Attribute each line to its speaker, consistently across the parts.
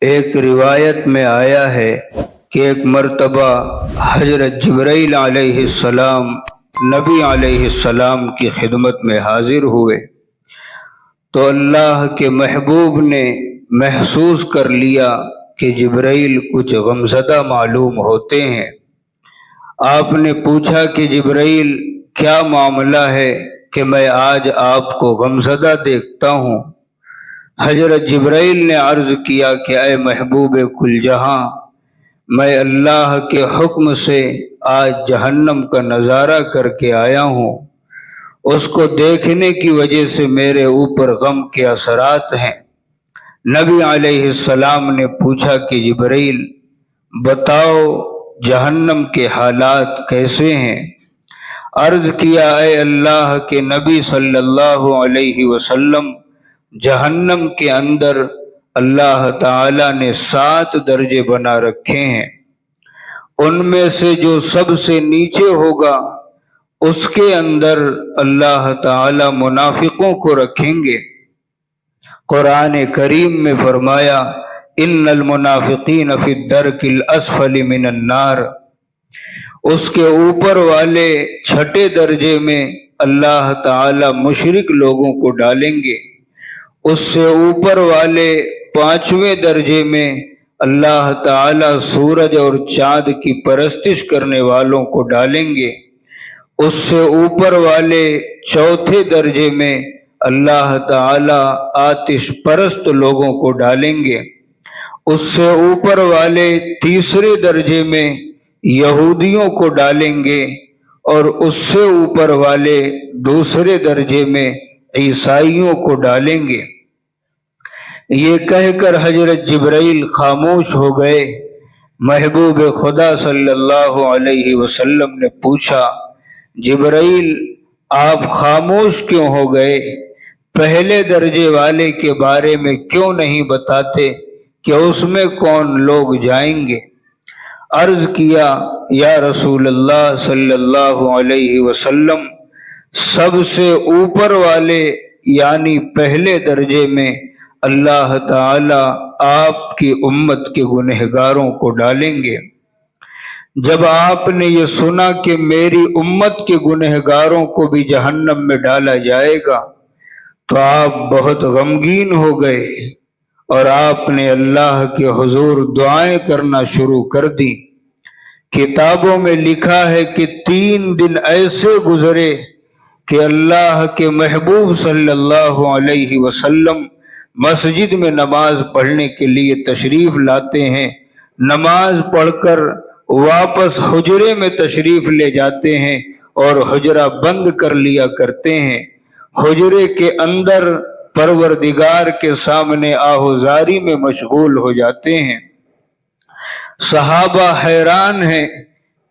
Speaker 1: ایک روایت میں آیا ہے کہ ایک مرتبہ حضرت جبرائیل علیہ السلام نبی علیہ السلام کی خدمت میں حاضر ہوئے تو اللہ کے محبوب نے محسوس کر لیا کہ جبرائیل کچھ غمزدہ معلوم ہوتے ہیں۔ آپ نے پوچھا کہ جبرائیل کیا معاملہ ہے کہ میں آج آپ کو غمزدہ دیکھتا ہوں؟ حضرت جبرائیل نے عرض کیا کہ اے محبوب کل جہاں، میں اللہ کے حکم سے آج جہنم کا نظارہ کر کے آیا ہوں، اس کو دیکھنے کی وجہ سے میرے اوپر غم کے اثرات ہیں۔ نبی علیہ السلام نے پوچھا کہ جبرائیل بتاؤ جہنم کے حالات کیسے ہیں؟ عرض کیا اے اللہ کے نبی صلی اللہ علیہ وسلم، جہنم کے اندر اللہ تعالی نے 7 درجے بنا رکھے ہیں، ان میں سے جو سب سے نیچے ہوگا اس کے اندر اللہ تعالی منافقوں کو رکھیں گے۔ قرآن کریم میں فرمایا ان المنافقین فی الدرک الاسفل من النار، اس کے اوپر والے 6 درجے میں اللہ تعالی مشرک لوگوں کو ڈالیں گے، اس سے اوپر والے 5ویں درجے میں اللہ تعالی سورج اور چاند کی پرستش کرنے والوں کو ڈالیں گے، اس سے اوپر والے 4تھے درجے میں اللہ تعالی آتش پرست لوگوں کو ڈالیں گے، اس سے اوپر والے 3 درجے میں یہودیوں کو ڈالیں گے، اور اس سے اوپر والے 2 درجے میں عیسائیوں کو ڈالیں گے۔ یہ کہہ کر حضرت جبرائیل خاموش ہو گئے۔ محبوب خدا صلی اللہ علیہ وسلم نے پوچھا جبرائیل آپ خاموش کیوں ہو گئے؟ پہلے درجے والے کے بارے میں کیوں نہیں بتاتے کہ اس میں کون لوگ جائیں گے؟ عرض کیا یا رسول اللہ صلی اللہ علیہ وسلم، سب سے اوپر والے یعنی پہلے درجے میں اللہ تعالی آپ کی امت کے گنہگاروں کو ڈالیں گے۔ جب آپ نے یہ سنا کہ میری امت کے گنہگاروں کو بھی جہنم میں ڈالا جائے گا تو آپ بہت غمگین ہو گئے اور آپ نے اللہ کے حضور دعائیں کرنا شروع کر دی۔ کتابوں میں لکھا ہے کہ 3 دن ایسے گزرے کہ اللہ کے محبوب صلی اللہ علیہ وسلم مسجد میں نماز پڑھنے کے لیے تشریف لاتے ہیں، نماز پڑھ کر واپس حجرے میں تشریف لے جاتے ہیں اور حجرہ بند کر لیا کرتے ہیں، حجرے کے اندر پروردگار کے سامنے آہوزاری میں مشغول ہو جاتے ہیں۔ صحابہ حیران ہیں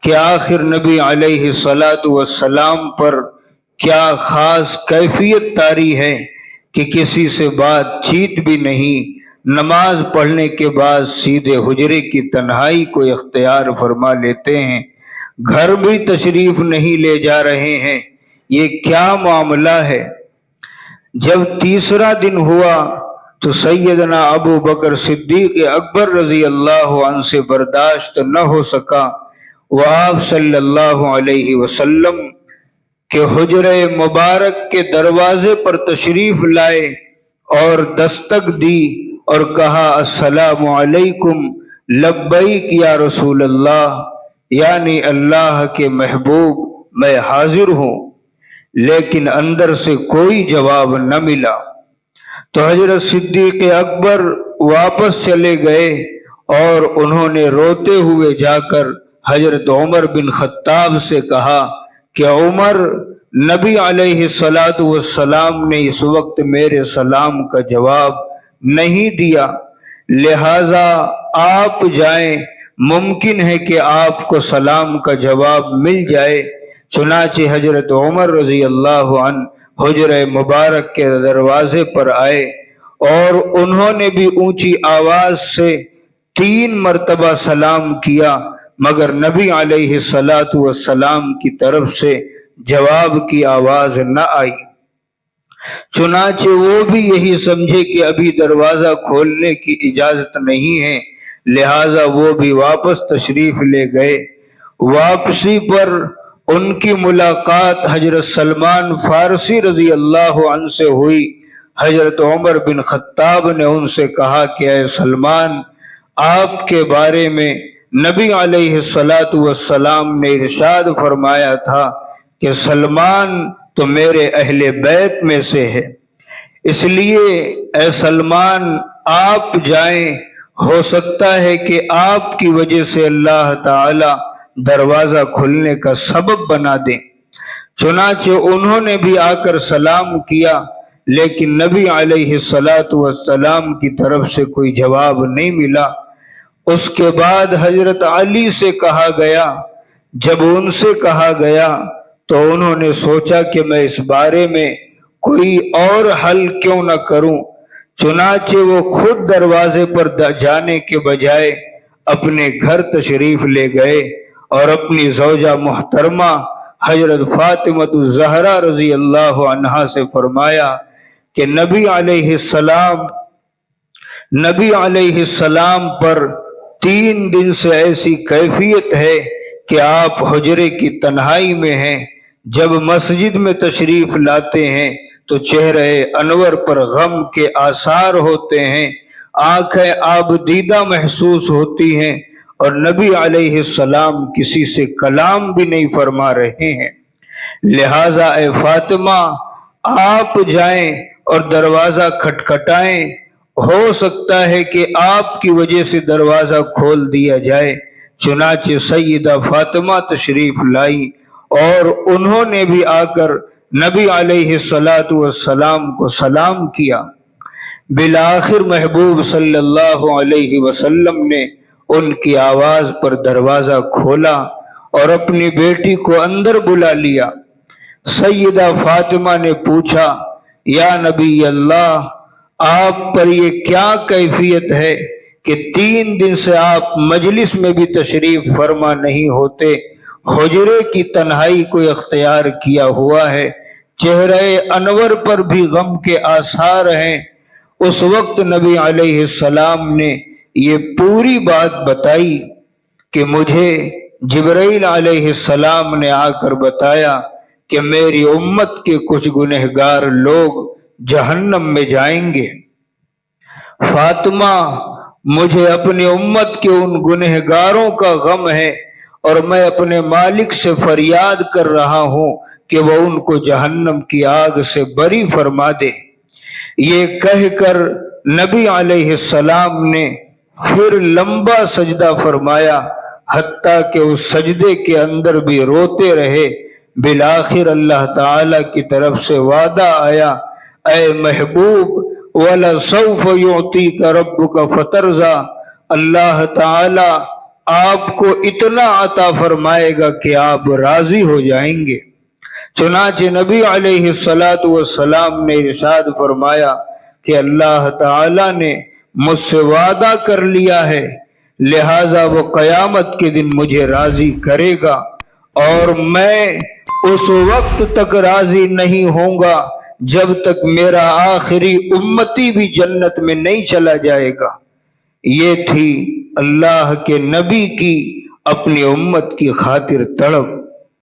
Speaker 1: کہ آخر نبی علیہ السلام پر کیا خاص کیفیت طاری ہے کہ کسی سے بات چیت بھی نہیں، نماز پڑھنے کے بعد سیدھے حجرے کی تنہائی کو اختیار فرما لیتے ہیں، گھر بھی تشریف نہیں لے جا رہے ہیں، یہ کیا معاملہ ہے؟ جب 3 دن ہوا تو سیدنا ابو بکر صدیق اکبر رضی اللہ عنہ سے برداشت نہ ہو سکا، وہ آپ صلی اللہ علیہ وسلم کہ حجرہ مبارک کے دروازے پر تشریف لائے اور دستک دی اور کہا السلام علیکم، لبیک یا رسول اللہ، یعنی اللہ کے محبوب میں حاضر ہوں، لیکن اندر سے کوئی جواب نہ ملا۔ تو حضرت صدیق اکبر واپس چلے گئے اور انہوں نے روتے ہوئے جا کر حضرت عمر بن خطاب سے کہا کہ عمر، نبی علیہ السلام نے اس وقت میرے سلام کا جواب نہیں دیا، لہذا آپ جائیں، ممکن ہے کہ آپ کو سلام کا جواب مل جائے۔ چنانچہ حضرت عمر رضی اللہ عنہ حجرہ مبارک کے دروازے پر آئے اور انہوں نے بھی اونچی آواز سے 3 مرتبہ سلام کیا، مگر نبی علیہ السلام کی طرف سے جواب کی آواز نہ آئی۔ چنانچہ وہ بھی یہی سمجھے کہ ابھی دروازہ کھولنے کی اجازت نہیں ہے، لہذا وہ بھی واپس تشریف لے گئے۔ واپسی پر ان کی ملاقات حضرت سلمان فارسی رضی اللہ عنہ سے ہوئی۔ حضرت عمر بن خطاب نے ان سے کہا کہ اے سلمان، آپ کے بارے میں نبی علیہ السلام نے ارشاد فرمایا تھا کہ سلمان تو میرے اہل بیت میں سے ہے، اس لیے اے سلمان آپ جائیں، ہو سکتا ہے کہ آپ کی وجہ سے اللہ تعالی دروازہ کھلنے کا سبب بنا دیں۔ چنانچہ انہوں نے بھی آ کر سلام کیا، لیکن نبی علیہ السلام کی طرف سے کوئی جواب نہیں ملا۔ اس کے بعد حضرت علی سے کہا گیا۔ جب ان سے کہا گیا تو انہوں نے سوچا کہ میں اس بارے میں کوئی اور حل کیوں نہ کروں، چنانچہ وہ خود دروازے پر جانے کے بجائے اپنے گھر تشریف لے گئے اور اپنی زوجہ محترمہ حضرت فاطمہ الزہرا رضی اللہ عنہا سے فرمایا کہ نبی علیہ السلام پر 3 دن سے ایسی کیفیت ہے کہ آپ حجرے کی تنہائی میں ہیں، جب مسجد میں تشریف لاتے ہیں تو چہرے انور پر غم کے آثار ہوتے ہیں، آنکھیں آبدیدہ محسوس ہوتی ہیں، اور نبی علیہ السلام کسی سے کلام بھی نہیں فرما رہے ہیں۔ لہٰذا اے فاطمہ، آپ جائیں اور دروازہ کھٹکھٹائیں، ہو سکتا ہے کہ آپ کی وجہ سے دروازہ کھول دیا جائے۔ چنانچہ سیدہ فاطمہ تشریف لائی اور انہوں نے بھی آ کر نبی علیہ السلام کو سلام کیا۔ بالآخر محبوب صلی اللہ علیہ وسلم نے ان کی آواز پر دروازہ کھولا اور اپنی بیٹی کو اندر بلا لیا۔ سیدہ فاطمہ نے پوچھا، یا نبی اللہ، آپ پر یہ کیا کیفیت ہے کہ 3 دن سے آپ مجلس میں بھی تشریف فرما نہیں ہوتے، حجرے کی تنہائی کو اختیار کیا ہوا ہے، چہرے انور پر بھی غم کے آثار ہیں۔ اس وقت نبی علیہ السلام نے یہ پوری بات بتائی کہ مجھے جبرائیل علیہ السلام نے آ کر بتایا کہ میری امت کے کچھ گنہگار لوگ جہنم میں جائیں گے۔ فاطمہ، مجھے اپنی امت کے ان گنہگاروں کا غم ہے اور میں اپنے مالک سے فریاد کر رہا ہوں کہ وہ ان کو جہنم کی آگ سے بری فرما دے۔ یہ کہہ کر نبی علیہ السلام نے پھر لمبا سجدہ فرمایا، حتیٰ کہ اس سجدے کے اندر بھی روتے رہے۔ بالآخر اللہ تعالی کی طرف سے وعدہ آیا، اے محبوب، وَلَسَوْفَ يُعْطِيكَ رَبُّكَ فَتَرْضَىٰ، اللہ تعالی آپ کو اتنا عطا فرمائے گا کہ آپ راضی ہو جائیں گے۔ چنانچہ نبی علیہ السلام نے ارشاد فرمایا کہ اللہ تعالی نے مجھ سے وعدہ کر لیا ہے، لہٰذا وہ قیامت کے دن مجھے راضی کرے گا، اور میں اس وقت تک راضی نہیں ہوں گا جب تک میرا آخری امتی بھی جنت میں نہیں چلا جائے گا۔ یہ تھی اللہ کے نبی کی اپنی امت کی خاطر تڑپ۔